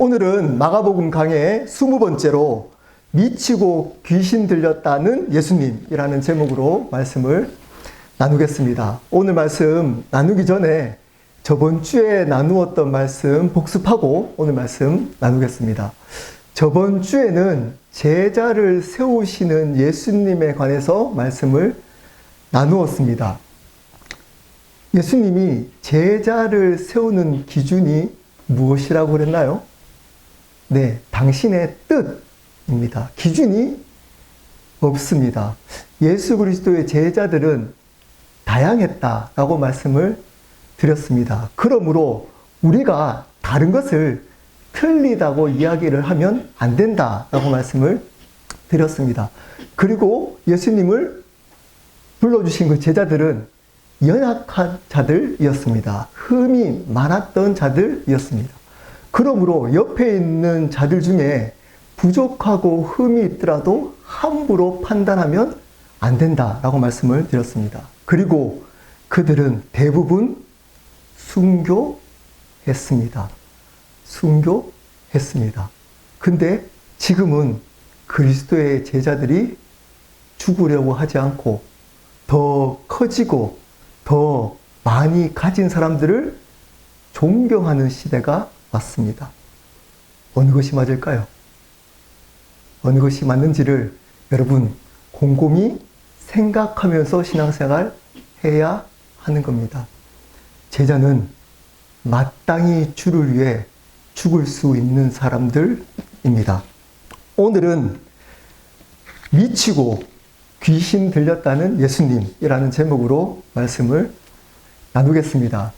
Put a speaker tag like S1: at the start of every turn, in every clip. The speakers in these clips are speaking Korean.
S1: 오늘은 마가복음 강의 20번째로 미치고 귀신 들렸다는 예수님이라는 제목으로 말씀을 나누겠습니다. 오늘 말씀 나누기 전에 저번 주에 나누었던 말씀 복습하고 오늘 말씀 나누겠습니다. 저번 주에는 제자를 세우시는 예수님에 관해서 말씀을 나누었습니다. 예수님이 제자를 세우는 기준이 무엇이라고 그랬나요? 네, 당신의 뜻입니다. 기준이 없습니다. 예수 그리스도의 제자들은 다양했다라고 말씀을 드렸습니다. 그러므로 우리가 다른 것을 틀리다고 이야기를 하면 안 된다라고 말씀을 드렸습니다. 그리고 예수님을 불러주신 그 제자들은 연약한 자들이었습니다. 흠이 많았던 자들이었습니다. 그러므로 옆에 있는 자들 중에 부족하고 흠이 있더라도 함부로 판단하면 안 된다라고 말씀을 드렸습니다. 그리고 그들은 대부분 순교했습니다. 순교했습니다. 근데 지금은 그리스도의 제자들이 죽으려고 하지 않고 더 커지고 더 많이 가진 사람들을 존경하는 시대가 왔습니다. 어느 것이 맞을까요? 어느 것이 맞는지를 여러분 곰곰이 생각하면서 신앙생활 해야 하는 겁니다. 제자는 마땅히 주를 위해 죽을 수 있는 사람들입니다. 오늘은 미치고 귀신 들렸다는 예수님이라는 제목으로 말씀을 나누겠습니다.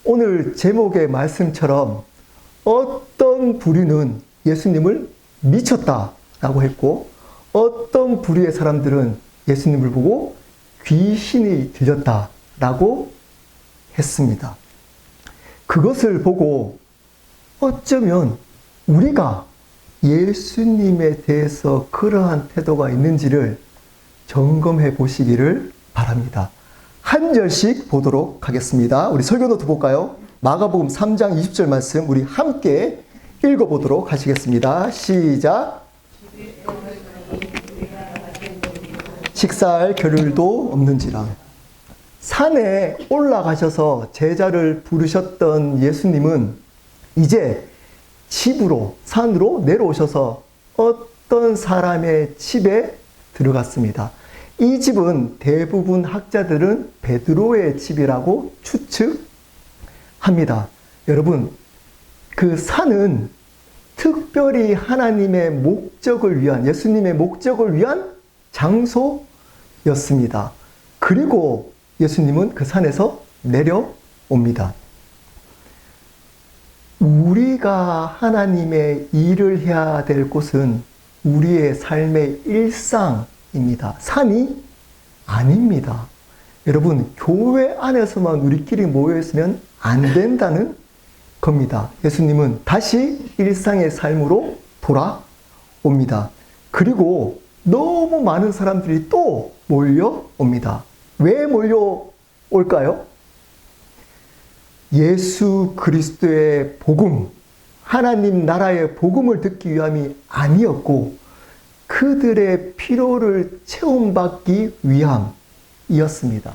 S1: 오늘 제목의 말씀처럼 어떤 부류는 예수님을 미쳤다라고 했고 어떤 부류의 사람들은 예수님을 보고 귀신이 들렸다라고 했습니다. 그것을 보고 어쩌면 우리가 예수님에 대해서 그러한 태도가 있는지를 점검해 보시기를 바랍니다. 한 절씩 보도록 하겠습니다. 우리 설교 노트 볼까요? 마가복음 3장 20절 말씀 우리 함께 읽어보도록 하시겠습니다. 시작. 식사할 겨를도 없는지라. 산에 올라가셔서 제자를 부르셨던 예수님은 이제 집으로, 산으로 내려오셔서 어떤 사람의 집에 들어갔습니다. 이 집은 대부분 학자들은 베드로의 집이라고 추측합니다. 여러분, 그 산은 특별히 하나님의 목적을 위한, 예수님의 목적을 위한 장소였습니다. 그리고 예수님은 그 산에서 내려옵니다. 우리가 하나님의 일을 해야 될 곳은 우리의 삶의 일상입니다. 산이 아닙니다. 여러분, 교회 안에서만 우리끼리 모여있으면 안 된다는 겁니다. 예수님은 다시 일상의 삶으로 돌아옵니다. 그리고 너무 많은 사람들이 또 몰려옵니다. 왜 몰려올까요? 예수 그리스도의 복음, 하나님 나라의 복음을 듣기 위함이 아니었고 그들의 필요를 채움받기 위함이었습니다.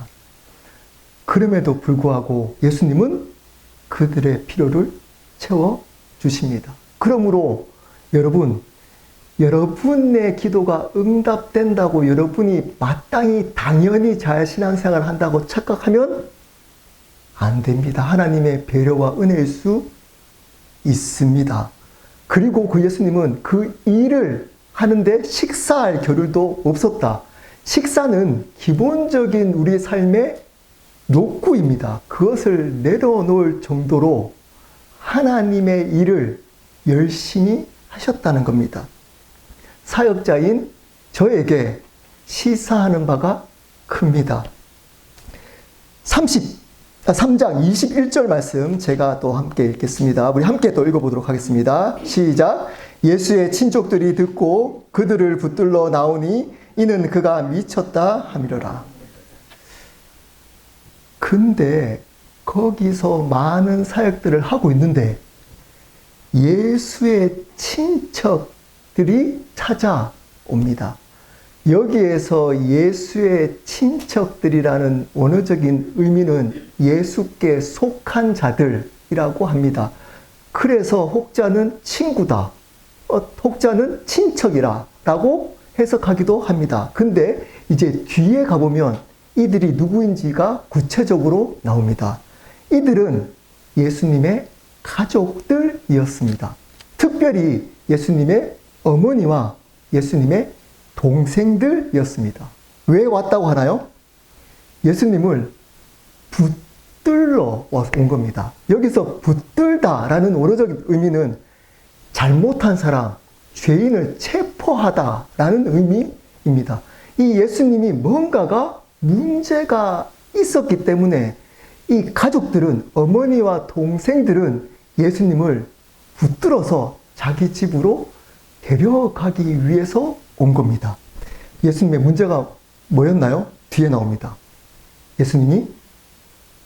S1: 그럼에도 불구하고 예수님은 그들의 필요를 채워주십니다. 그러므로 여러분, 여러분의 기도가 응답된다고 여러분이 마땅히 당연히 잘 신앙생활을 한다고 착각하면 안 됩니다. 하나님의 배려와 은혜일 수 있습니다. 그리고 그 예수님은 그 일을 하는데 식사할 겨를도 없었다. 식사는 기본적인 우리 삶의 욕구입니다. 그것을 내려놓을 정도로 하나님의 일을 열심히 하셨다는 겁니다. 사역자인 저에게 시사하는 바가 큽니다. 3장 21절 말씀 제가 또 함께 읽겠습니다. 우리 함께 또 읽어보도록 하겠습니다. 시작. 예수의 친족들이 듣고 그들을 붙들러 나오니 이는 그가 미쳤다 함이러라. 근데 거기서 많은 사역들을 하고 있는데 예수의 친척들이 찾아옵니다. 여기에서 예수의 친척들이라는 원어적인 의미는 예수께 속한 자들이라고 합니다. 그래서 혹자는 친구다, 혹자는 친척이라 라고 해석하기도 합니다. 근데 이제 뒤에 가보면 이들이 누구인지가 구체적으로 나옵니다. 이들은 예수님의 가족들이었습니다. 특별히 예수님의 어머니와 예수님의 동생들이었습니다. 왜 왔다고 하나요? 예수님을 붙들러 온 겁니다. 여기서 붙들다라는 원어적인 의미는 잘못한 사람, 죄인을 체포하다라는 의미입니다. 이 예수님이 뭔가가 문제가 있었기 때문에 이 가족들은, 어머니와 동생들은 예수님을 붙들어서 자기 집으로 데려가기 위해서 온 겁니다. 예수님의 문제가 뭐였나요? 뒤에 나옵니다. 예수님이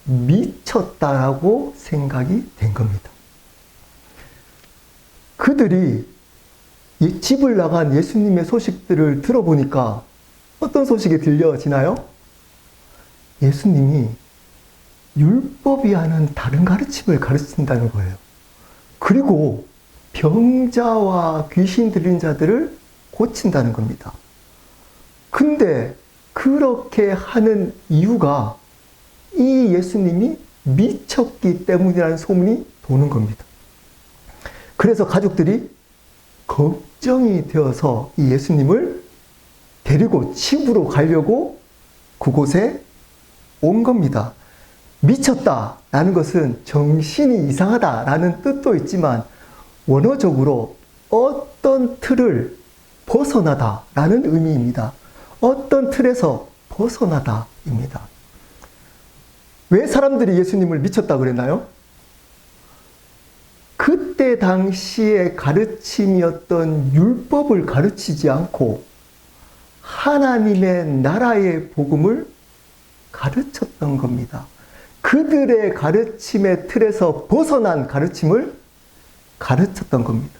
S1: 미쳤다라고 생각이 된 겁니다. 그들이 집을 나간 예수님의 소식들을 들어보니까 어떤 소식이 들려지나요? 예수님이 율법이 하는 다른 가르침을 가르친다는 거예요. 그리고 병자와 귀신 들린 자들을 고친다는 겁니다. 근데 그렇게 하는 이유가 이 예수님이 미쳤기 때문이라는 소문이 도는 겁니다. 그래서 가족들이 걱정이 되어서 이 예수님을 데리고 집으로 가려고 그곳에 온 겁니다. 미쳤다라는 것은 정신이 이상하다라는 뜻도 있지만 원어적으로 어떤 틀을 벗어나다라는 의미입니다. 어떤 틀에서 벗어나다입니다. 왜 사람들이 예수님을 미쳤다 그랬나요? 그때 당시의 가르침이었던 율법을 가르치지 않고 하나님의 나라의 복음을 가르쳤던 겁니다. 그들의 가르침의 틀에서 벗어난 가르침을 가르쳤던 겁니다.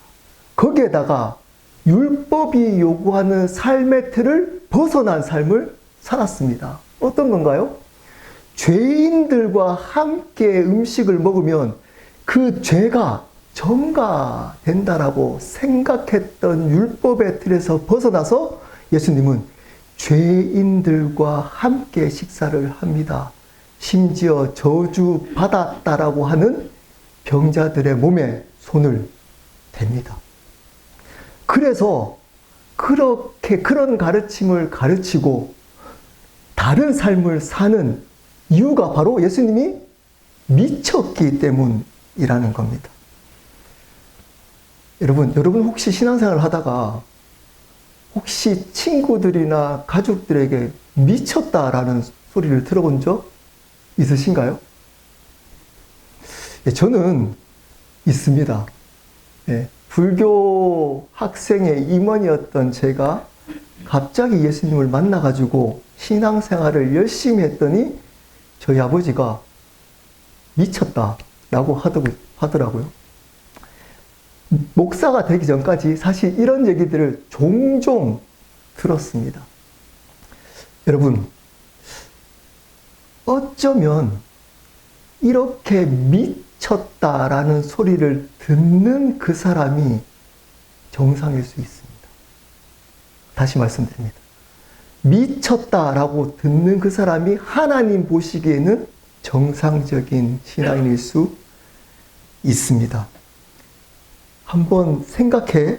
S1: 거기에다가 율법이 요구하는 삶의 틀을 벗어난 삶을 살았습니다. 어떤 건가요? 죄인들과 함께 음식을 먹으면 그 죄가 전가된다라고 생각했던 율법의 틀에서 벗어나서 예수님은 죄인들과 함께 식사를 합니다. 심지어 저주받았다라고 하는 병자들의 몸에 손을 댑니다. 그래서 그런 가르침을 가르치고 다른 삶을 사는 이유가 바로 예수님이 미쳤기 때문이라는 겁니다. 여러분 혹시 신앙생활을 하다가 혹시 친구들이나 가족들에게 미쳤다라는 소리를 들어본 적 있으신가요? 저는 있습니다. 불교 학생의 임원이었던 제가 갑자기 예수님을 만나가지고 신앙생활을 열심히 했더니 저희 아버지가 미쳤다라고 하더라고요. 목사가 되기 전까지 사실 이런 얘기들을 종종 들었습니다. 여러분, 어쩌면 이렇게 미쳤다라는 소리를 듣는 그 사람이 정상일 수 있습니다. 다시 말씀드립니다. 미쳤다라고 듣는 그 사람이 하나님 보시기에는 정상적인 신앙인일 수 있습니다. 한번 생각해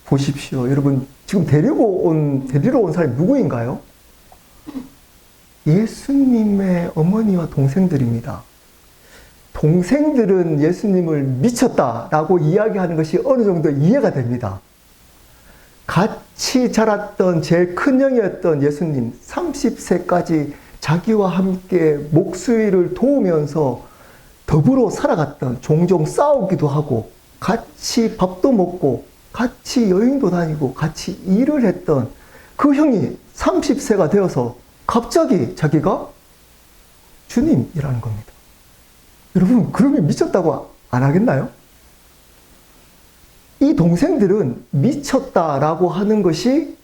S1: 보십시오. 여러분, 지금 데리러 온 사람이 누구인가요? 예수님의 어머니와 동생들입니다. 동생들은 예수님을 미쳤다라고 이야기하는 것이 어느 정도 이해가 됩니다. 같이 자랐던 제일 큰 형이었던 예수님, 30세까지 자기와 함께 목수일을 도우면서 더불어 살아갔던, 종종 싸우기도 하고 같이 밥도 먹고 같이 여행도 다니고 같이 일을 했던 그 형이 30세가 되어서 갑자기 자기가 주님이라는 겁니다. 여러분, 그러면 미쳤다고 안 하겠나요? 이 동생들은 미쳤다라고 하는 것이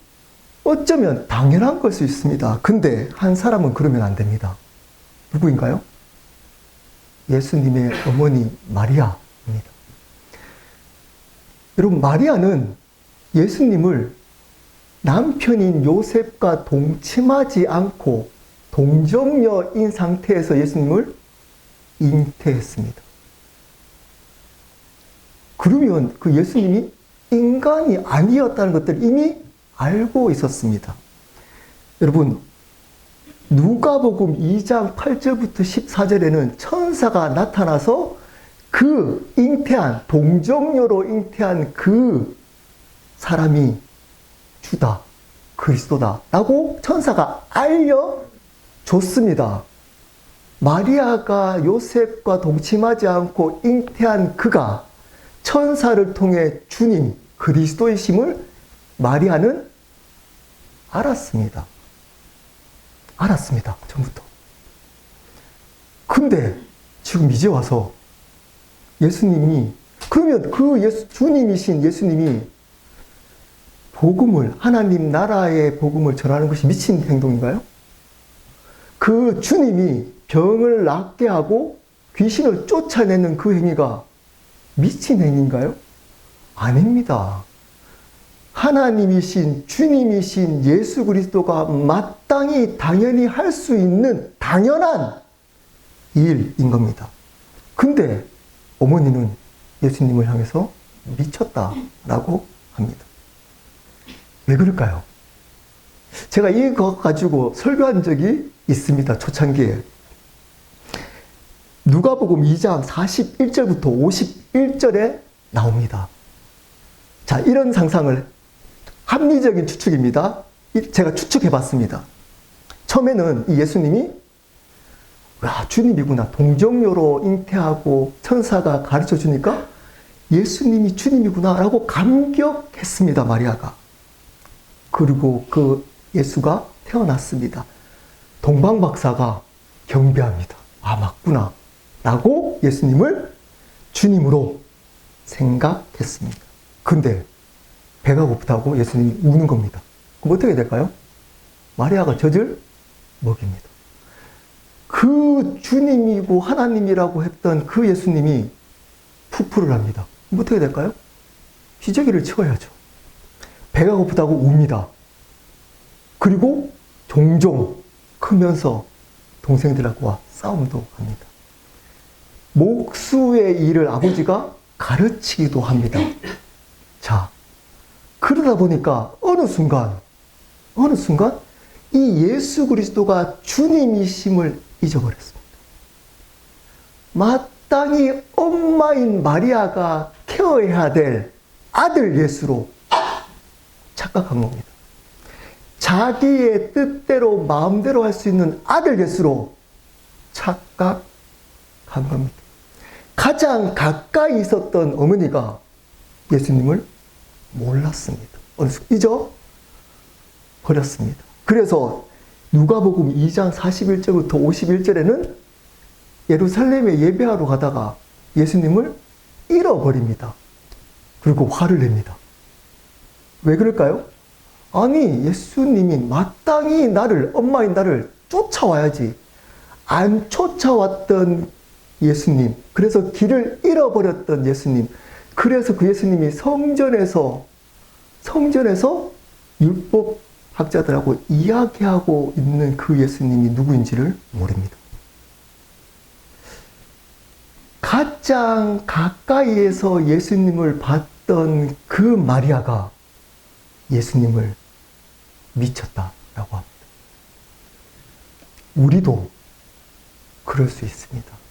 S1: 어쩌면 당연한 걸 수 있습니다. 근데 한 사람은 그러면 안 됩니다. 누구인가요? 예수님의 어머니 마리아입니다. 여러분, 마리아는 예수님을 남편인 요셉과 동침하지 않고 동정녀인 상태에서 예수님을 잉태했습니다. 그러면 그 예수님이 인간이 아니었다는 것들을 이미 알고 있었습니다. 여러분, 누가복음 2장 8절부터 14절에는 천사가 나타나서 그 잉태한, 동정녀로 잉태한 그 사람이 주다, 그리스도다 라고 천사가 알려줬습니다. 마리아가 요셉과 동침하지 않고 잉태한 그가 천사를 통해 주님, 그리스도이심을 마리아는 알았습니다. 알았습니다. 전부터. 근데 지금 이제 와서 예수님이, 그러면 그 주님이신 예수님이 복음을, 하나님 나라의 복음을 전하는 것이 미친 행동인가요? 그 주님이 병을 낫게 하고 귀신을 쫓아내는 그 행위가 미친 행위인가요? 아닙니다. 하나님이신 주님이신 예수 그리스도가 마땅히 당연히 할 수 있는 당연한 일인 겁니다. 근데 어머니는 예수님을 향해서 미쳤다라고 합니다. 왜 그럴까요? 제가 이거 가지고 설교한 적이 있습니다. 초창기에. 누가복음 2장 41절부터 51절에 나옵니다. 자, 이런 상상을, 합리적인 추측입니다. 제가 추측해봤습니다. 처음에는 이 예수님이 와, 주님이구나, 동정녀로 잉태하고 천사가 가르쳐 주니까 예수님이 주님이구나 라고 감격했습니다. 마리아가. 그리고 그 예수가 태어났습니다. 동방박사가 경배합니다. 아, 맞구나 라고 예수님을 주님으로 생각했습니다. 근데 배가 고프다고 예수님이 우는 겁니다. 그럼 어떻게 될까요? 마리아가 젖을 먹입니다. 그 주님이고 하나님이라고 했던 그 예수님이 푸푸를 합니다. 그럼 어떻게 될까요? 기저귀를 치워야죠. 배가 고프다고 웁니다. 그리고 종종 크면서 동생들과 싸움도 합니다. 목수의 일을 아버지가 가르치기도 합니다. 자, 그러다 보니까 어느 순간 이 예수 그리스도가 주님이심을 잊어버렸습니다. 마땅히 엄마인 마리아가 케어해야 될 아들 예수로 착각한 겁니다. 자기의 뜻대로 마음대로 할 수 있는 아들 예수로 착각한 겁니다. 가장 가까이 있었던 어머니가 예수님을 몰랐습니다. 잊어버렸습니다. 그래서 누가복음 2장 41절부터 51절에는 예루살렘에 예배하러 가다가 예수님을 잃어버립니다. 그리고 화를 냅니다. 왜 그럴까요? 아니, 예수님이 마땅히 엄마인 나를 쫓아와야지. 안 쫓아왔던 예수님, 그래서 길을 잃어버렸던 예수님, 그래서 그 예수님이 성전에서 율법학자들하고 이야기하고 있는 그 예수님이 누구인지를 모릅니다. 가장 가까이에서 예수님을 봤던 그 마리아가 예수님을 미쳤다라고 합니다. 우리도 그럴 수 있습니다.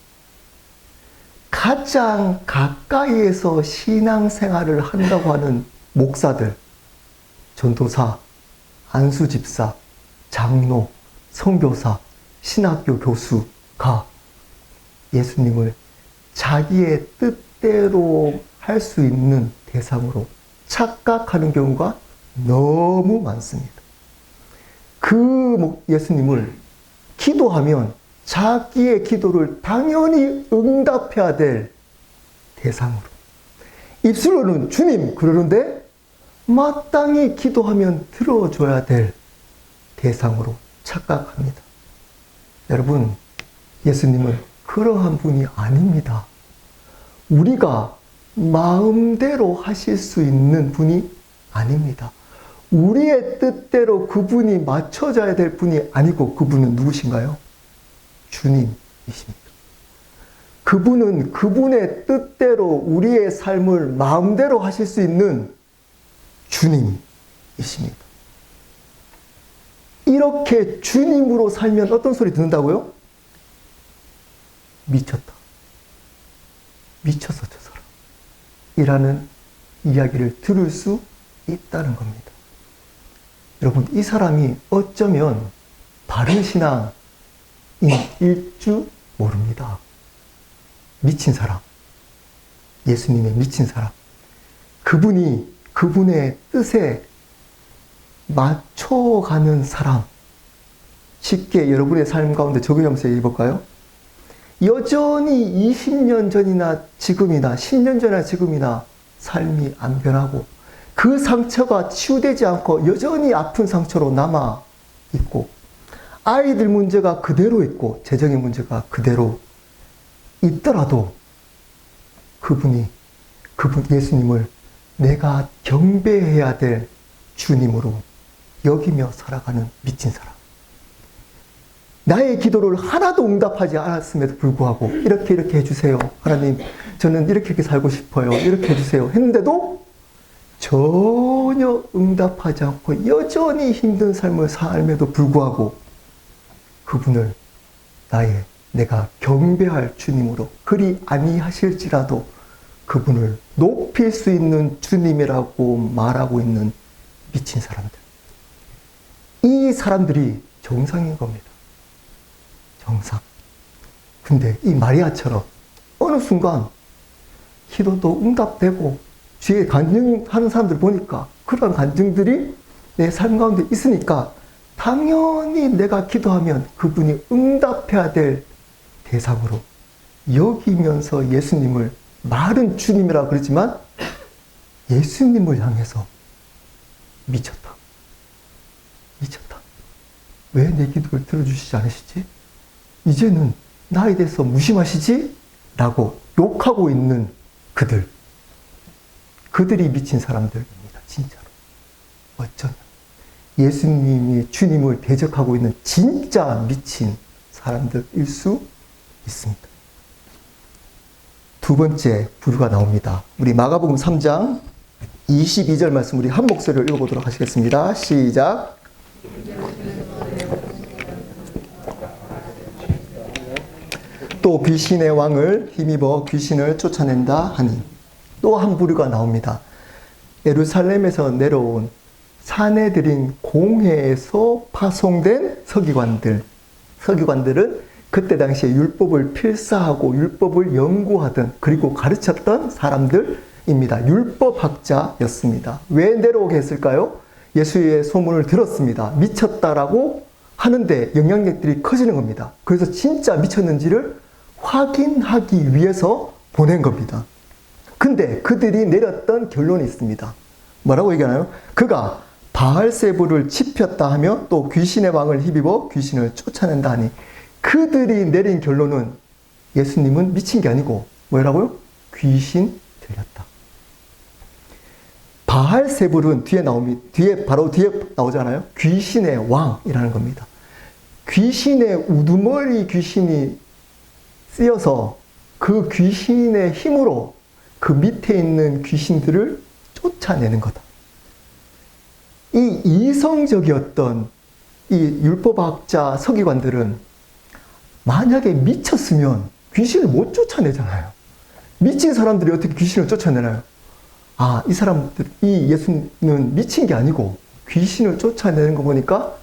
S1: 가장 가까이에서 신앙생활을 한다고 하는 목사들, 전도사, 안수집사, 장로, 선교사, 신학교 교수가 예수님을 자기의 뜻대로 할 수 있는 대상으로 착각하는 경우가 너무 많습니다. 그 예수님을 기도하면 자기의 기도를 당연히 응답해야 될 대상으로, 입술로는 주님 그러는데 마땅히 기도하면 들어줘야 될 대상으로 착각합니다. 여러분, 예수님은 그러한 분이 아닙니다. 우리가 마음대로 하실 수 있는 분이 아닙니다. 우리의 뜻대로 그분이 맞춰져야 될 분이 아니고 그분은 누구신가요? 주님이십니다. 그분은 그분의 뜻대로 우리의 삶을 마음대로 하실 수 있는 주님이십니다. 이렇게 주님으로 살면 어떤 소리 듣는다고요? 미쳤다. 미쳤어 저 사람. 이라는 이야기를 들을 수 있다는 겁니다. 여러분, 이 사람이 어쩌면 바른 신앙인일 줄 모릅니다. 미친 사람. 예수님의 미친 사람. 그분이 그분의 뜻에 맞춰가는 사람. 쉽게 여러분의 삶 가운데 적용하면서 얘기해 볼까요? 여전히 20년 전이나 지금이나 10년 전이나 지금이나 삶이 안 변하고 그 상처가 치유되지 않고 여전히 아픈 상처로 남아 있고 아이들 문제가 그대로 있고 재정의 문제가 그대로 있더라도 그분 예수님을 내가 경배해야 될 주님으로 여기며 살아가는 미친 사람. 나의 기도를 하나도 응답하지 않았음에도 불구하고 이렇게 해주세요. 하나님, 저는 이렇게 살고 싶어요. 이렇게 해주세요. 했는데도 전혀 응답하지 않고 여전히 힘든 삶을 삶에도 불구하고 그분을 내가 경배할 주님으로 그리 아니하실지라도 그분을 높일 수 있는 주님이라고 말하고 있는 미친 사람들. 이 사람들이 정상인 겁니다. 정상. 근데 이 마리아처럼 어느 순간 기도도 응답되고 주위에 간증하는 사람들 보니까 그런 간증들이 내 삶 가운데 있으니까 당연히 내가 기도하면 그분이 응답해야 될 대상으로 여기면서 예수님을 말은 주님이라 그러지만 예수님을 향해서 미쳤다. 미쳤다. 왜 내 기도를 들어주시지 않으시지? 이제는 나에 대해서 무심하시지? 라고 욕하고 있는 그들이 미친 사람들입니다. 진짜로. 어쩌면 예수님이 주님을 대적하고 있는 진짜 미친 사람들일 수 있습니다. 두 번째 부류가 나옵니다. 우리 마가복음 3장 22절 말씀 우리 한 목소리로 읽어보도록 하시겠습니다. 시작. 또 귀신의 왕을 힘입어 귀신을 쫓아낸다 하니 또 한 부류가 나옵니다. 예루살렘에서 내려온 사내들인 공회에서 파송된 서기관들은 그때 당시에 율법을 필사하고 율법을 연구하던 그리고 가르쳤던 사람들입니다. 율법학자였습니다. 왜 내려오게 했을까요? 예수의 소문을 들었습니다. 미쳤다라고 하는데 영향력들이 커지는 겁니다. 그래서 진짜 미쳤는지를 확인하기 위해서 보낸 겁니다. 근데 그들이 내렸던 결론이 있습니다. 뭐라고 얘기하나요? 그가 바알세부를 짚혔다 하며 또 귀신의 왕을 힘입어 귀신을 쫓아낸다 하니 그들이 내린 결론은 예수님은 미친 게 아니고 뭐라고요? 귀신 들렸다. 바알세불은 바로 뒤에 나오잖아요. 귀신의 왕이라는 겁니다. 귀신의 우두머리 귀신이 쓰여서 그 귀신의 힘으로 그 밑에 있는 귀신들을 쫓아내는 거다. 이 이성적이었던 이 율법학자 서기관들은 만약에 미쳤으면 귀신을 못 쫓아내잖아요. 미친 사람들이 어떻게 귀신을 쫓아내나요? 아, 이 예수는 미친 게 아니고 귀신을 쫓아내는 거 보니까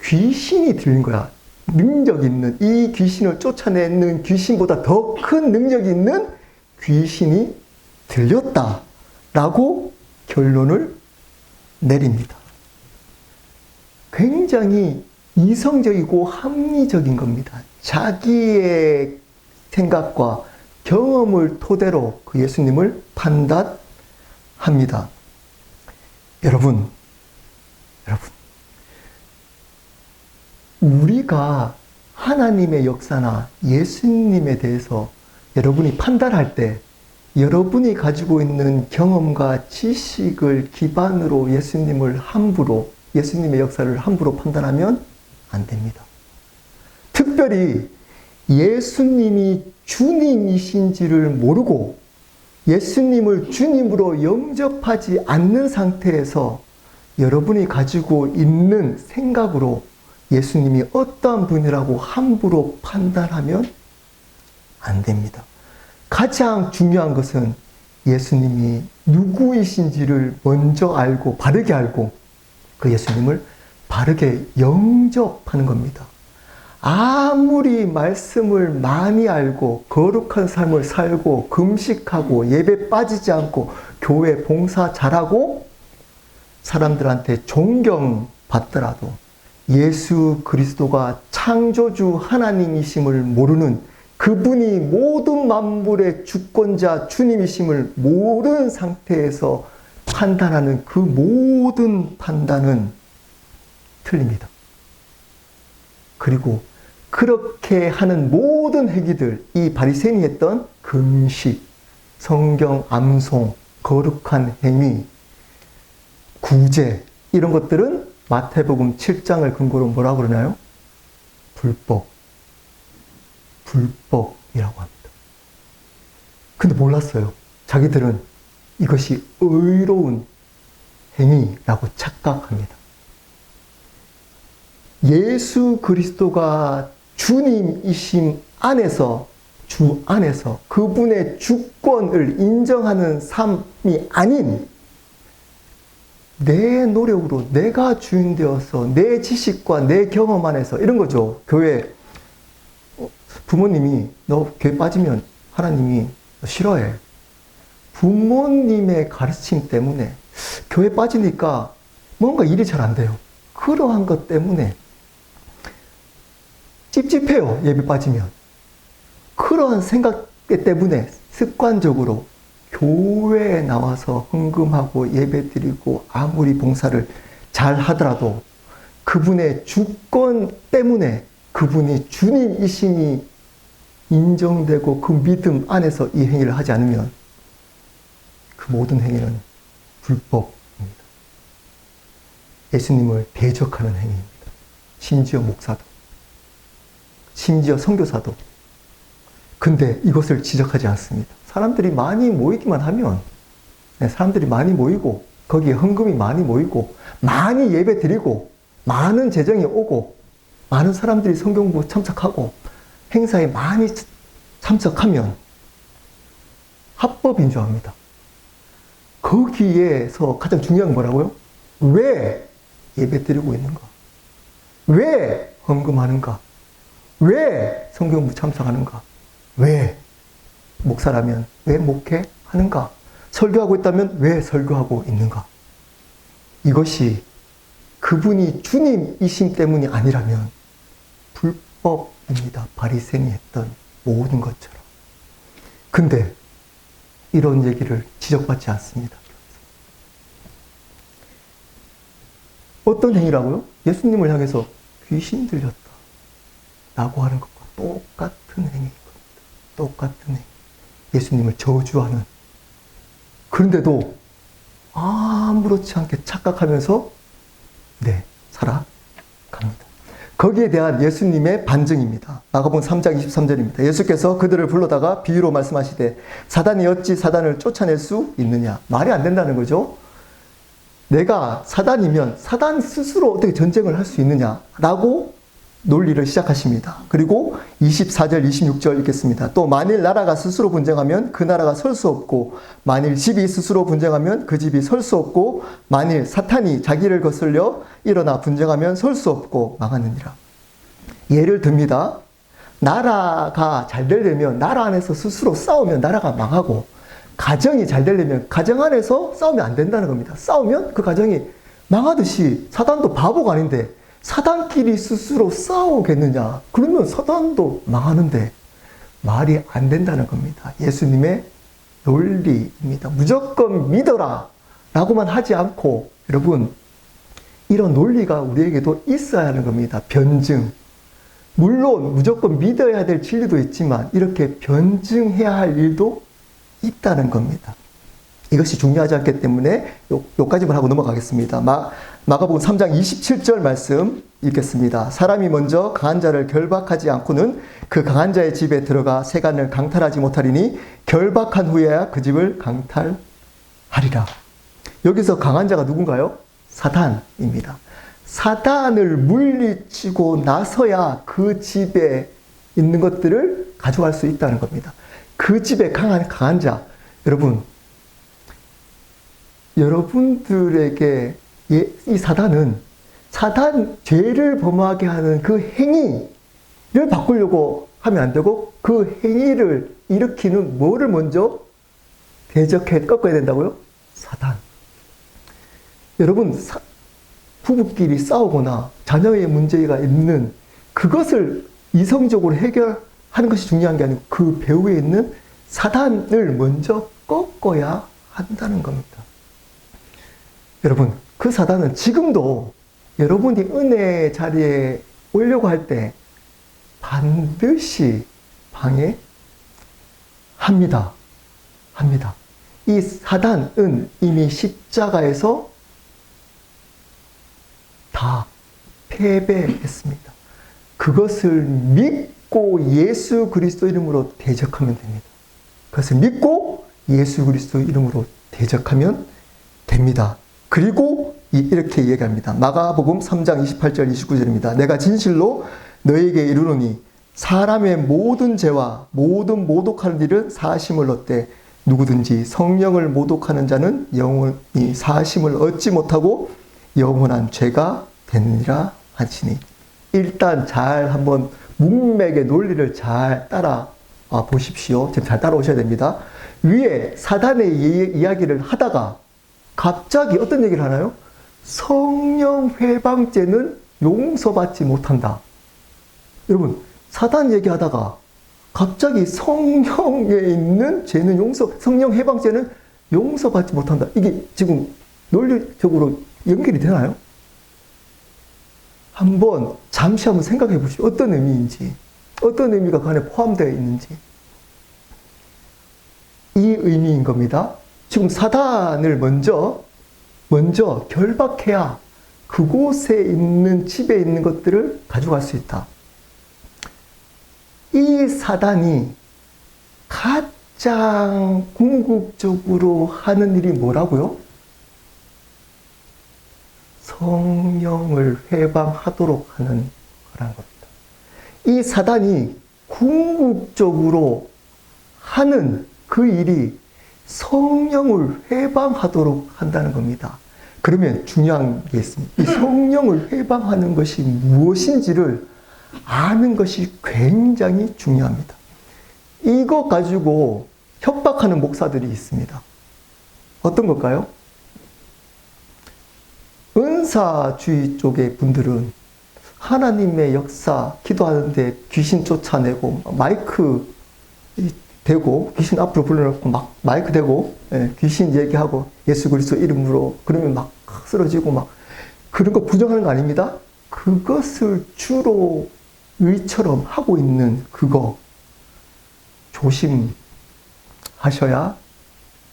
S1: 귀신이 들린 거야. 능력 있는, 이 귀신을 쫓아내는 귀신보다 더 큰 능력이 있는 귀신이 들렸다라고 결론을 내립니다. 굉장히 이성적이고 합리적인 겁니다. 자기의 생각과 경험을 토대로 그 예수님을 판단하는 합니다. 여러분, 우리가 하나님의 역사나 예수님에 대해서 여러분이 판단할 때 여러분이 가지고 있는 경험과 지식을 기반으로 예수님의 역사를 함부로 판단하면 안 됩니다. 특별히 예수님이 주님이신지를 모르고 예수님을 주님으로 영접하지 않는 상태에서 여러분이 가지고 있는 생각으로 예수님이 어떠한 분이라고 함부로 판단하면 안 됩니다. 가장 중요한 것은 예수님이 누구이신지를 먼저 알고 바르게 알고 그 예수님을 바르게 영접하는 겁니다. 아무리 말씀을 많이 알고 거룩한 삶을 살고 금식하고 예배 빠지지 않고 교회 봉사 잘하고 사람들한테 존경받더라도 예수 그리스도가 창조주 하나님이심을 모르는 그분이 모든 만물의 주권자 주님이심을 모르는 상태에서 판단하는 그 모든 판단은 틀립니다. 그리고 그렇게 하는 모든 행위들, 이 바리새인이 했던 금식, 성경 암송, 거룩한 행위, 구제 이런 것들은 마태복음 7장을 근거로 뭐라고 그러나요? 불법이라고 합니다. 근데 몰랐어요. 자기들은 이것이 의로운 행위라고 착각합니다. 예수 그리스도가 주님이심 안에서, 주 안에서 그분의 주권을 인정하는 삶이 아닌 내 노력으로 내가 주인 되어서 내 지식과 내 경험 안에서 이런 거죠. 교회 부모님이 너 교회 빠지면 하나님이 싫어해. 부모님의 가르침 때문에 교회 빠지니까 뭔가 일이 잘 안 돼요. 그러한 것 때문에 찝찝해요. 예배 빠지면. 그러한 생각 때문에 습관적으로 교회에 나와서 헌금하고 예배 드리고 아무리 봉사를 잘 하더라도 그분의 주권 때문에 그분이 주님이심이 인정되고 그 믿음 안에서 이 행위를 하지 않으면 그 모든 행위는 불법입니다. 예수님을 대적하는 행위입니다. 심지어 목사도, 심지어 선교사도. 근데 이것을 지적하지 않습니다. 사람들이 많이 모이기만 하면, 사람들이 많이 모이고 거기에 헌금이 많이 모이고 많이 예배 드리고 많은 재정이 오고 많은 사람들이 성경공부 참석하고 행사에 많이 참석하면 합법인 줄 압니다. 거기에서 가장 중요한 건 뭐라고요? 왜 예배 드리고 있는가? 왜 헌금하는가? 왜 성경공부 참석하는가? 왜 목사라면 왜 목회하는가? 설교하고 있다면 왜 설교하고 있는가? 이것이 그분이 주님이심 때문이 아니라면 불법입니다. 바리새인이 했던 모든 것처럼. 근데 이런 얘기를 지적받지 않습니다. 어떤 행위라고요? 예수님을 향해서 귀신 들렸다 라고 하는 것과 똑같은 행위입니다. 똑같은 행위. 예수님을 저주하는. 그런데도 아무렇지 않게 착각하면서 살아갑니다. 거기에 대한 예수님의 반증입니다. 마가복음 3장 23절입니다. 예수께서 그들을 불러다가 비유로 말씀하시되 사단이 어찌 사단을 쫓아낼 수 있느냐. 말이 안 된다는 거죠. 내가 사단이면 사단 스스로 어떻게 전쟁을 할 수 있느냐라고 논리를 시작하십니다. 그리고 24절, 26절 읽겠습니다. 또 만일 나라가 스스로 분쟁하면 그 나라가 설 수 없고 만일 집이 스스로 분쟁하면 그 집이 설 수 없고 만일 사탄이 자기를 거슬려 일어나 분쟁하면 설 수 없고 망하느니라. 예를 듭니다. 나라가 잘 되려면 나라 안에서 스스로 싸우면 나라가 망하고 가정이 잘 되려면 가정 안에서 싸우면 안 된다는 겁니다. 싸우면 그 가정이 망하듯이 사단도 바보가 아닌데 사단끼리 스스로 싸우겠느냐? 그러면 사단도 망하는데 말이 안 된다는 겁니다. 예수님의 논리입니다. 무조건 믿어라 라고만 하지 않고 여러분 이런 논리가 우리에게도 있어야 하는 겁니다. 변증. 물론 무조건 믿어야 될 진리도 있지만 이렇게 변증해야 할 일도 있다는 겁니다. 이것이 중요하지 않기 때문에 요까지만 하고 넘어가겠습니다. 마가복음 3장 27절 말씀 읽겠습니다. 사람이 먼저 강한 자를 결박하지 않고는 그 강한 자의 집에 들어가 세간을 강탈하지 못하리니 결박한 후에야 그 집을 강탈하리라. 여기서 강한 자가 누군가요? 사단입니다. 사단을 물리치고 나서야 그 집에 있는 것들을 가져갈 수 있다는 겁니다. 그 집에 강한 자. 여러분들에게 이 사단은 죄를 범하게 하는 그 행위를 바꾸려고 하면 안 되고 그 행위를 일으키는 뭐를 먼저 꺾어야 된다고요? 사단. 여러분, 부부끼리 싸우거나 자녀의 문제가 있는 그것을 이성적으로 해결하는 것이 중요한 게 아니고 그 배후에 있는 사단을 먼저 꺾어야 한다는 겁니다. 여러분, 그 사단은 지금도 여러분이 은혜 자리에 오려고 할 때 반드시 방해합니다. 이 사단은 이미 십자가에서 다 패배했습니다. 그것을 믿고 예수 그리스도 이름으로 대적하면 됩니다. 그것을 믿고 예수 그리스도 이름으로 대적하면 됩니다. 그리고 이렇게 얘기합니다. 마가복음 3장 28절 29절입니다. 내가 진실로 너에게 이르노니 사람의 모든 죄와 모든 모독하는 일은 사하심을 얻되 누구든지 성령을 모독하는 자는 영원히 사하심을 얻지 못하고 영원한 죄가 되느니라 하시니. 일단 잘 한번 문맥의 논리를 잘 따라 보십시오. 지금 잘 따라오셔야 됩니다. 위에 사단의 이야기를 하다가 갑자기 어떤 얘기를 하나요? 성령 회방죄는 용서받지 못한다. 여러분, 사단 얘기하다가 갑자기 성령에 있는 죄는 성령 해방죄는 용서받지 못한다. 이게 지금 논리적으로 연결이 되나요? 잠시 한번 생각해 보십시오. 어떤 의미인지, 어떤 의미가 그 안에 포함되어 있는지. 이 의미인 겁니다. 지금 사단을 먼저 결박해야 그곳에 있는 집에 있는 것들을 가져갈 수 있다. 이 사단이 가장 궁극적으로 하는 일이 뭐라고요? 성령을 회방하도록 하는 거라는 겁니다. 이 사단이 궁극적으로 하는 그 일이 성령을 회방하도록 한다는 겁니다. 그러면 중요한 게 있습니다. 이 성령을 회방하는 것이 무엇인지를 아는 것이 굉장히 중요합니다. 이거 가지고 협박하는 목사들이 있습니다. 어떤 걸까요? 은사주의 쪽의 분들은 하나님의 역사 기도하는데 귀신 쫓아내고 마이크 대고 귀신 앞으로 불러놓고 막 마이크 대고 귀신 얘기하고 예수 그리스도 이름으로 그러면 막 쓰러지고 막 그런 거 부정하는 거 아닙니다. 그것을 주로 의처럼 하고 있는 그거 조심하셔야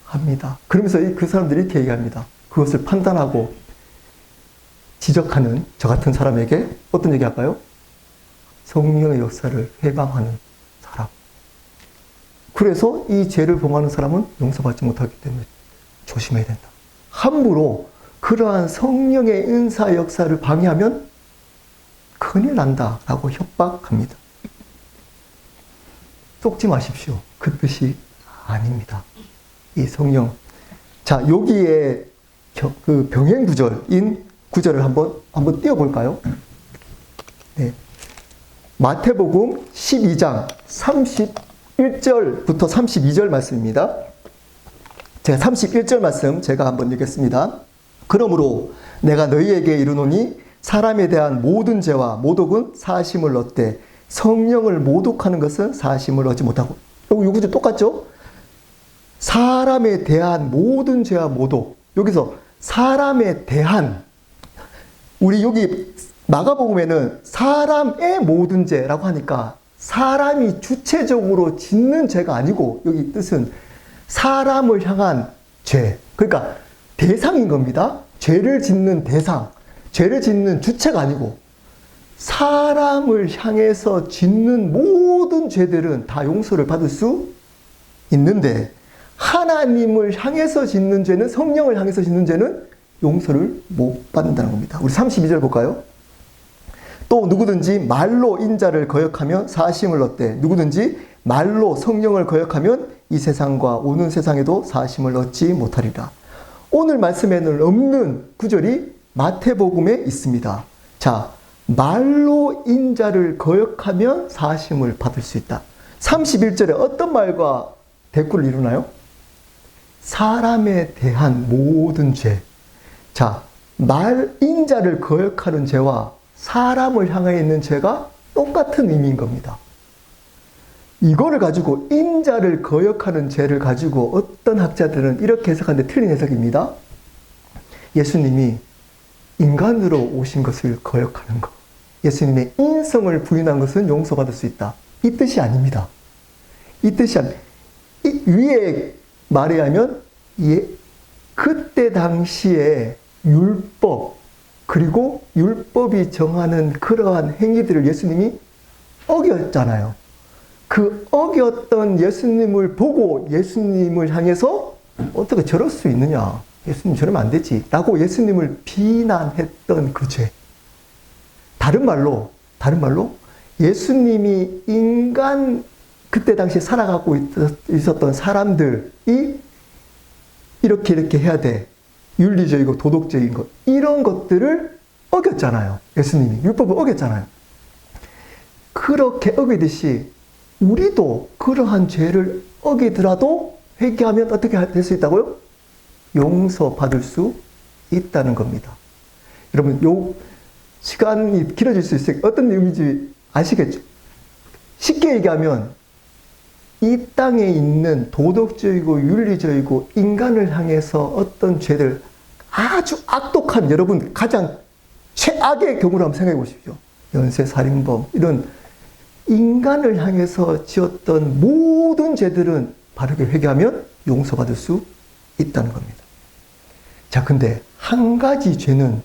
S1: 합니다. 그러면서 그 사람들이 이렇게 얘기합니다. 그것을 판단하고 지적하는 저 같은 사람에게 어떤 얘기 할까요? 성령의 역사를 회방하는 사람. 그래서 이 죄를 범하는 사람은 용서받지 못하기 때문에 조심해야 된다. 함부로 그러한 성령의 은사 역사를 방해하면 큰일 난다라고 협박합니다. 속지 마십시오. 그 뜻이 아닙니다. 이 성령. 자, 여기에 그 병행 구절인 구절을 한번 띄워볼까요? 네. 마태복음 12장 31절부터 32절 말씀입니다. 제가 31절 말씀 제가 한번 읽겠습니다. 그러므로 내가 너희에게 이르노니 사람에 대한 모든 죄와 모독은 사하심을 얻되 성령을 모독하는 것은 사하심을 얻지 못하고. 여기 구절 똑같죠? 사람에 대한 모든 죄와 모독. 여기서 사람에 대한, 우리 여기 마가복음에는 사람의 모든 죄라고 하니까 사람이 주체적으로 짓는 죄가 아니고, 여기 뜻은 사람을 향한 죄. 그러니까 대상인 겁니다. 죄를 짓는 대상, 죄를 짓는 주체가 아니고 사람을 향해서 짓는 모든 죄들은 다 용서를 받을 수 있는데, 하나님을 향해서 짓는 죄는, 성령을 향해서 짓는 죄는 용서를 못 받는다는 겁니다. 우리 32절 볼까요? 또 누구든지 말로 인자를 거역하며 사심을 얻되 누구든지 말로 성령을 거역하면 이 세상과 오는 세상에도 사심을 얻지 못하리라. 오늘 말씀에는 없는 구절이 마태복음에 있습니다. 자, 말로 인자를 거역하면 사심을 받을 수 있다. 31절에 어떤 말과 대꾸를 이루나요? 사람에 대한 모든 죄. 자, 인자를 거역하는 죄와 사람을 향해 있는 죄가 똑같은 의미인 겁니다. 이거를 가지고, 인자를 거역하는 죄를 가지고 어떤 학자들은 이렇게 해석하는데 틀린 해석입니다. 예수님이 인간으로 오신 것을 거역하는 것, 예수님의 인성을 부인한 것은 용서받을 수 있다, 이 뜻이 아닙니다. 이 뜻이 위에 말에 하면 그때 당시에 율법, 그리고 율법이 정하는 그러한 행위들을 예수님이 어겼잖아요. 그 어겼던 예수님을 보고 예수님을 향해서 어떻게 저럴 수 있느냐, 예수님 저러면 안 되지 라고 예수님을 비난했던 그 죄. 다른 말로 예수님이 인간, 그때 당시에 살아가고 있었던 사람들이 이렇게 해야 돼, 윤리적이고 도덕적인 것, 이런 것들을 어겼잖아요. 예수님이 율법을 어겼잖아요. 그렇게 어기듯이 우리도 그러한 죄를 어기더라도 회개하면 어떻게 될 수 있다고요? 용서받을 수 있다는 겁니다. 여러분, 요 시간이 길어질 수 있어요. 어떤 의미인지 아시겠죠? 쉽게 얘기하면 이 땅에 있는 도덕적이고 윤리적이고 인간을 향해서 어떤 죄들, 아주 악독한, 여러분 가장 최악의 경우를 한번 생각해 보십시오. 연쇄살인범, 이런 인간을 향해서 지었던 모든 죄들은 바르게 회개하면 용서받을 수 있다는 겁니다. 자, 근데 한 가지 죄는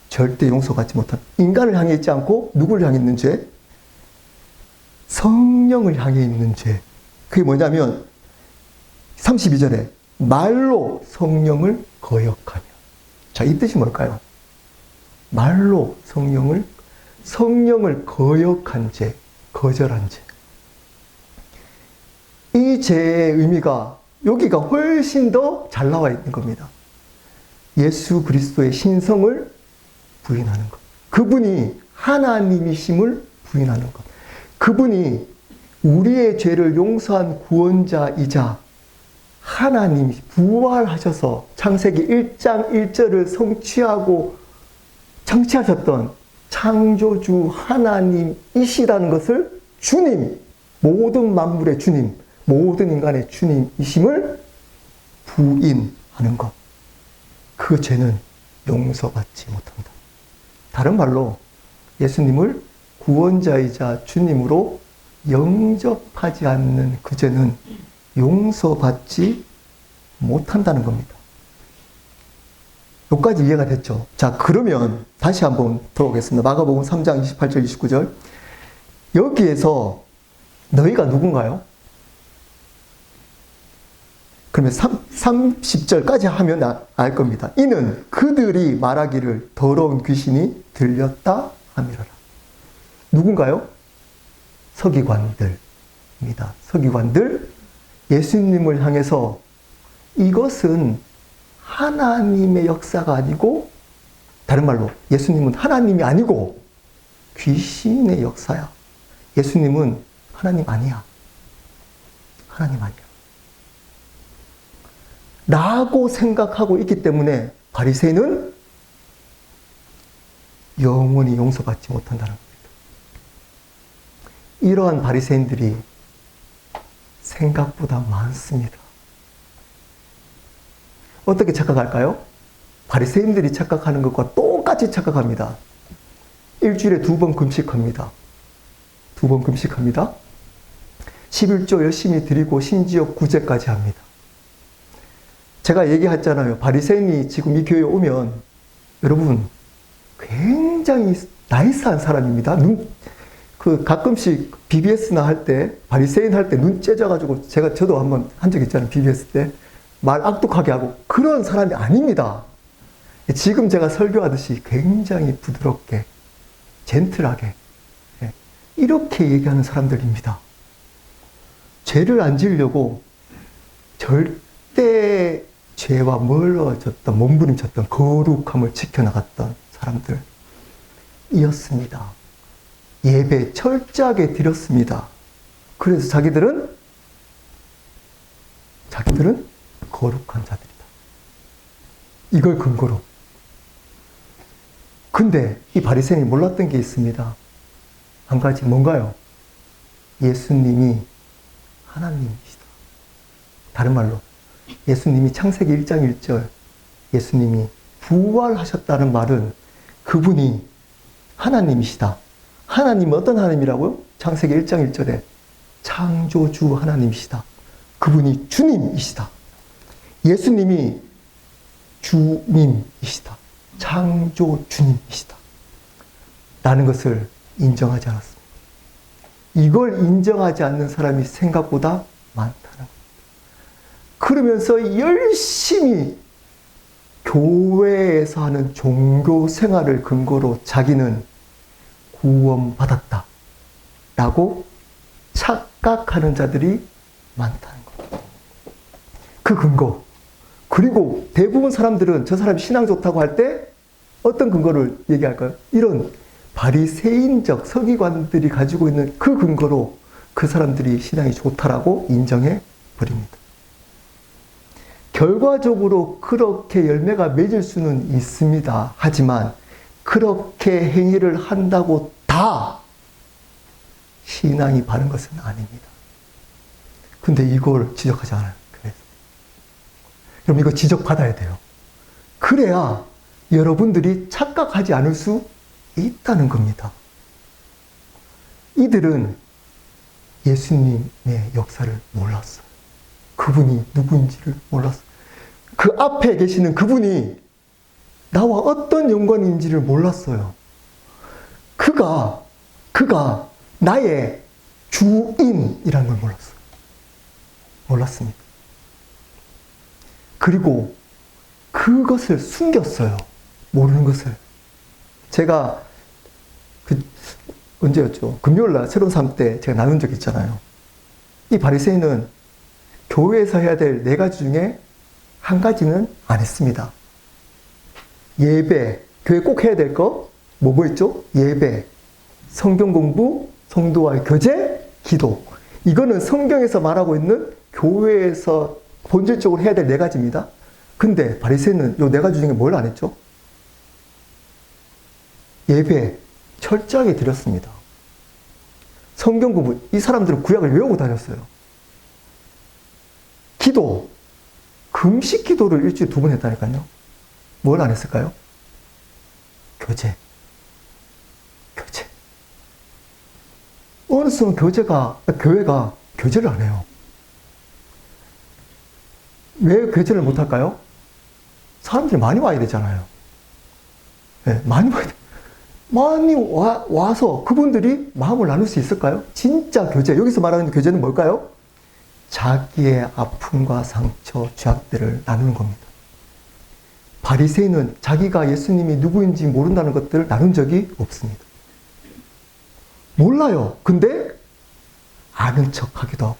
S1: 절대 용서받지 못한, 인간을 향해 있지 않고 누구를 향해 있는 죄? 성령을 향해 있는 죄. 그게 뭐냐면 32절에 말로 성령을 거역하며. 자, 이 뜻이 뭘까요? 말로 성령을 거역한 죄, 거절한 죄. 이 죄의 의미가 여기가 훨씬 더 잘 나와 있는 겁니다. 예수 그리스도의 신성을 부인하는 것. 그분이 하나님이심을 부인하는 것. 그분이 우리의 죄를 용서한 구원자이자 하나님이 부활하셔서 창세기 1장 1절을 성취하셨던 창조주 하나님이시라는 것을 주님, 모든 만물의 주님, 모든 인간의 주님이심을 부인하는 것. 그 죄는 용서받지 못한다. 다른 말로 예수님을 구원자이자 주님으로 영접하지 않는 그 죄는 용서받지 못한다는 겁니다. 여기까지 이해가 됐죠? 자, 그러면 다시 한번 들어오겠습니다. 마가복음 3장 28절 29절. 여기에서 너희가 누군가요? 그러면 30절까지 하면 알 겁니다. 이는 그들이 말하기를 더러운 귀신이 들렸다 함이라라. 누군가요? 서기관들입니다. 서기관들, 예수님을 향해서 이것은 하나님의 역사가 아니고, 다른 말로 예수님은 하나님이 아니고 귀신의 역사야. 예수님은 하나님 아니야. 하나님 아니야. 라고 생각하고 있기 때문에 바리새인은 영원히 용서받지 못한다는 겁니다. 이러한 바리새인들이 생각보다 많습니다. 어떻게 착각할까요? 바리새인들이 착각하는 것과 똑같이 착각합니다. 일주일에 2번 금식합니다. 2번 금식합니다. 11조 열심히 드리고 심지어 구제까지 합니다. 제가 얘기했잖아요. 바리새인이 지금 이 교회에 오면 여러분 굉장히 나이스한 사람입니다. 가끔씩 BBS나 할 때, 바리새인 할 때 눈 째져가지고 저도 한번 한 적 있잖아요. BBS 때. 말 악독하게 하고 그런 사람이 아닙니다. 지금 제가 설교하듯이 굉장히 부드럽게, 젠틀하게 이렇게 얘기하는 사람들입니다. 죄를 안 지으려고 절대 죄와 멀어졌던, 몸부림쳤던 거룩함을 지켜나갔던 사람들이었습니다. 예배 철저하게 드렸습니다. 그래서 자기들은 거룩한 자들이다. 이걸 근거로. 근데 이 바리새인이 몰랐던 게 있습니다. 한 가지 뭔가요? 예수님이 하나님이시다. 다른 말로 예수님이 창세기 1장 1절 예수님이 부활하셨다는 말은 그분이 하나님이시다. 하나님은 어떤 하나님이라고요? 창세기 1장 1절에 창조주 하나님이시다. 그분이 주님이시다. 예수님이 주님이시다. 창조 주님이시다. 라는 것을 인정하지 않았습니다. 이걸 인정하지 않는 사람이 생각보다 많다는 겁니다. 그러면서 열심히 교회에서 하는 종교 생활을 근거로 자기는 구원받았다 라고 착각하는 자들이 많다는 겁니다. 그 근거. 그리고 대부분 사람들은 저 사람이 신앙 좋다고 할 때 어떤 근거를 얘기할까요? 이런 바리새인적 서기관들이 가지고 있는 그 근거로 그 사람들이 신앙이 좋다라고 인정해 버립니다. 결과적으로 그렇게 열매가 맺을 수는 있습니다. 하지만 그렇게 행위를 한다고 다 신앙이 바른 것은 아닙니다. 근데 이걸 지적하지 않아요. 그래서 여러분 이거 지적받아야 돼요. 그래야 여러분들이 착각하지 않을 수 있다는 겁니다. 이들은 예수님의 역사를 몰랐어요. 그분이 누구인지를 몰랐어요. 그 앞에 계시는 그분이 나와 어떤 연관인지를 몰랐어요. 그가 나의 주인이라는 걸 몰랐어요. 몰랐습니다. 그리고 그것을 숨겼어요. 모르는 것을. 제가 언제였죠? 금요일날 새로운 삶 때 제가 나눈 적 있잖아요. 이 바리새인은 교회에서 해야 될 4가지 중에 한 가지는 안 했습니다. 예배, 교회 꼭 해야 될 거, 뭐 있죠? 예배, 성경 공부, 성도와의 교제, 기도. 이거는 성경에서 말하고 있는 교회에서 본질적으로 해야 될 4가지입니다. 근데 바리새인은 이 4가지 중에 뭘 안 했죠? 예배, 철저하게 드렸습니다. 성경 공부, 이 사람들은 구약을 외우고 다녔어요. 기도, 금식 기도를 일주일에 2번 했다니까요. 뭘 안 했을까요? 교제. 어느 순간 교회가 교제를 안 해요. 왜 교제를 못 할까요? 사람들이 많이 와야 되잖아요. 네, 많이 와서 그분들이 마음을 나눌 수 있을까요? 진짜 교제. 여기서 말하는 교제는 뭘까요? 자기의 아픔과 상처, 죄악들을 나누는 겁니다. 바리새인은 자기가 예수님이 누구인지 모른다는 것들을 나눈 적이 없습니다. 몰라요. 근데 아는 척 하기도 하고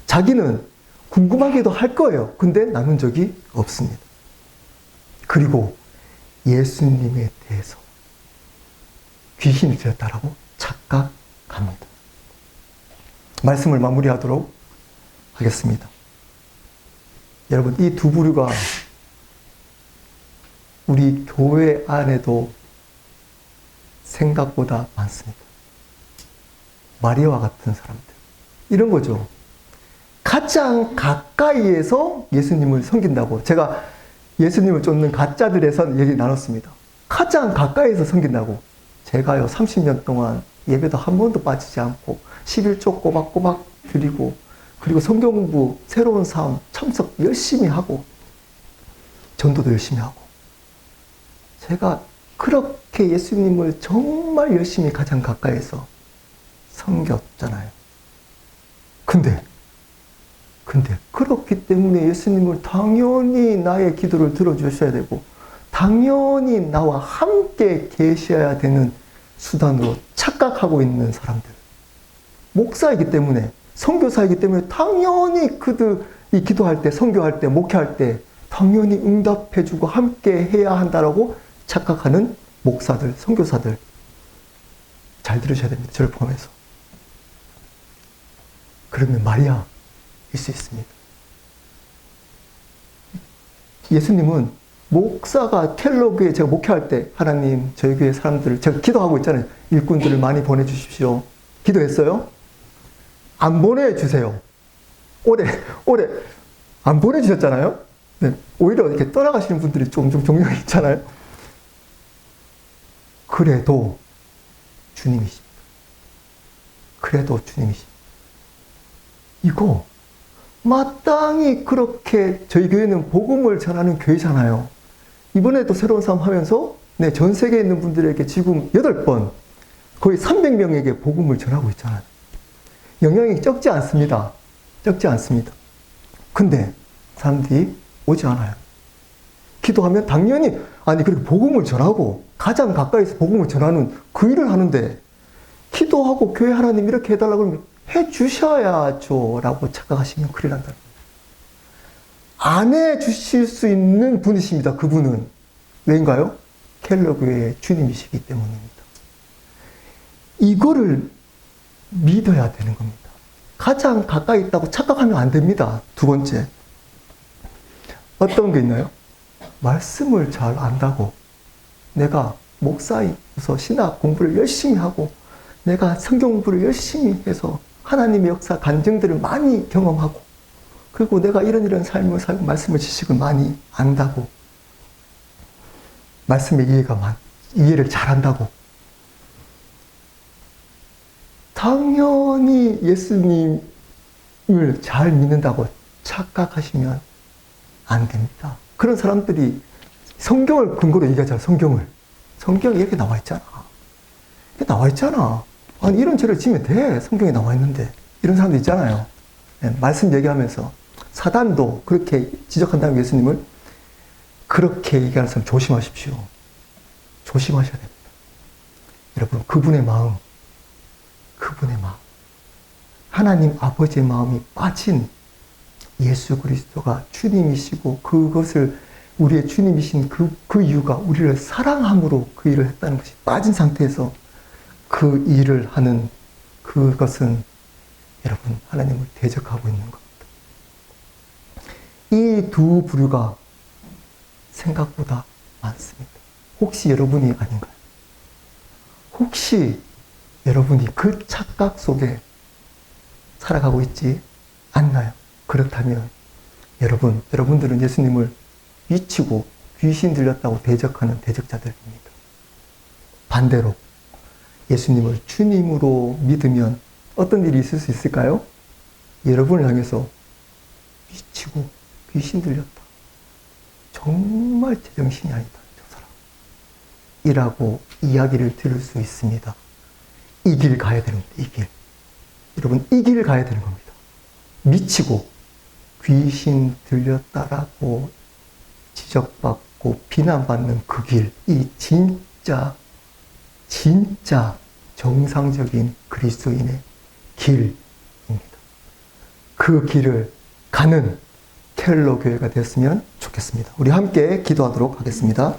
S1: 자기는 궁금하기도 할 거예요. 근데 나눈 적이 없습니다. 그리고 예수님에 대해서 귀신이 되었다라고 착각합니다. 말씀을 마무리하도록 하겠습니다. 여러분, 이 두 부류가 우리 교회 안에도 생각보다 많습니다. 마리아와 같은 사람들. 이런 거죠. 가장 가까이에서 예수님을 섬긴다고. 제가 예수님을 쫓는 가짜들에선 얘기 나눴습니다. 가장 가까이서 섬긴다고. 제가요 30년 동안 예배도 한 번도 빠지지 않고 11조 꼬박꼬박 드리고, 그리고 성경 공부, 새로운 삶 참석 열심히 하고, 전도도 열심히 하고, 제가 그렇게 예수님을 정말 열심히 가장 가까이서 섬겼잖아요. 근데 그렇기 때문에 예수님을 당연히 나의 기도를 들어주셔야 되고, 당연히 나와 함께 계셔야 되는 수단으로 착각하고 있는 사람들. 목사이기 때문에, 선교사이기 때문에 당연히 그들이 기도할 때, 선교할 때, 목회할 때 당연히 응답해주고 함께 해야 한다라고 착각하는 목사들, 선교사들. 잘 들으셔야 됩니다. 저를 포함해서. 그러면 마리아일 수 있습니다. 예수님은 목사가 켈로그에 제가 목회할 때, 하나님 저희 교회 사람들을, 제가 기도하고 있잖아요. 일꾼들을 많이 보내주십시오. 기도했어요? 안 보내주세요. 올해 안 보내주셨잖아요. 네, 오히려 이렇게 떠나가시는 분들이 종종 있잖아요. 그래도 주님이십니다. 그래도 주님이십니다. 이거 마땅히 그렇게, 저희 교회는 복음을 전하는 교회잖아요. 이번에도 새로운 삶 하면서 전 세계에 있는 분들에게 지금 8번, 거의 300명에게 복음을 전하고 있잖아요. 영향이 적지 않습니다. 적지 않습니다. 근데 사람들이 오지 않아요. 기도하면 당연히, 그렇게 복음을 전하고 가장 가까이서 복음을 전하는 그 일을 하는데, 기도하고 교회 하나님 이렇게 해달라고 그러면 해주셔야죠 라고 착각하시면 큰일 난다. 안 해주실 수 있는 분이십니다. 그분은. 왜인가요? 켈러교회의 주님이시기 때문입니다. 이거를 믿어야 되는 겁니다. 가장 가까이 있다고 착각하면 안 됩니다. 두 번째. 어떤 게 있나요? 말씀을 잘 안다고, 내가 목사이어서 신학 공부를 열심히 하고, 내가 성경 공부를 열심히 해서 하나님의 역사 간증들을 많이 경험하고, 그리고 내가 이런 삶을 살고 말씀의 지식을 많이 안다고, 말씀의 이해를 잘한다고, 당연히 예수님을 잘 믿는다고 착각하시면 안 됩니다. 그런 사람들이 성경을 근거로 얘기하잖아요. 성경에 이렇게 나와 있잖아. 이렇게 나와 있잖아. 이런 죄를 지면 돼. 성경에 나와 있는데. 이런 사람도 있잖아요. 말씀 얘기하면서 사단도 그렇게 지적한다는 예수님을, 그렇게 얘기하는 사람 조심하십시오. 조심하셔야 됩니다. 여러분, 그분의 마음, 하나님 아버지의 마음이 빠진 예수 그리스도가 주님이시고, 그것을 우리의 주님이신 그 이유가 우리를 사랑함으로 그 일을 했다는 것이 빠진 상태에서 그 일을 하는 그것은, 여러분, 하나님을 대적하고 있는 겁니다. 이 두 부류가 생각보다 많습니다. 혹시 여러분이 아닌가요? 혹시 여러분이 그 착각 속에 살아가고 있지 않나요? 그렇다면 여러분들은 예수님을 미치고 귀신 들렸다고 대적하는 대적자들입니다. 반대로 예수님을 주님으로 믿으면 어떤 일이 있을 수 있을까요? 여러분을 향해서 미치고 귀신 들렸다. 정말 제정신이 아니다, 저 사람. 이라고 이야기를 들을 수 있습니다. 이 길 가야 되는 겁니다, 이 길. 여러분, 이 길 가야 되는 겁니다. 미치고 귀신 들렸다라고 지적받고 비난받는 그 길, 이 진짜 정상적인 그리스도인의 길입니다. 그 길을 가는 켈러 교회가 됐으면 좋겠습니다. 우리 함께 기도하도록 하겠습니다.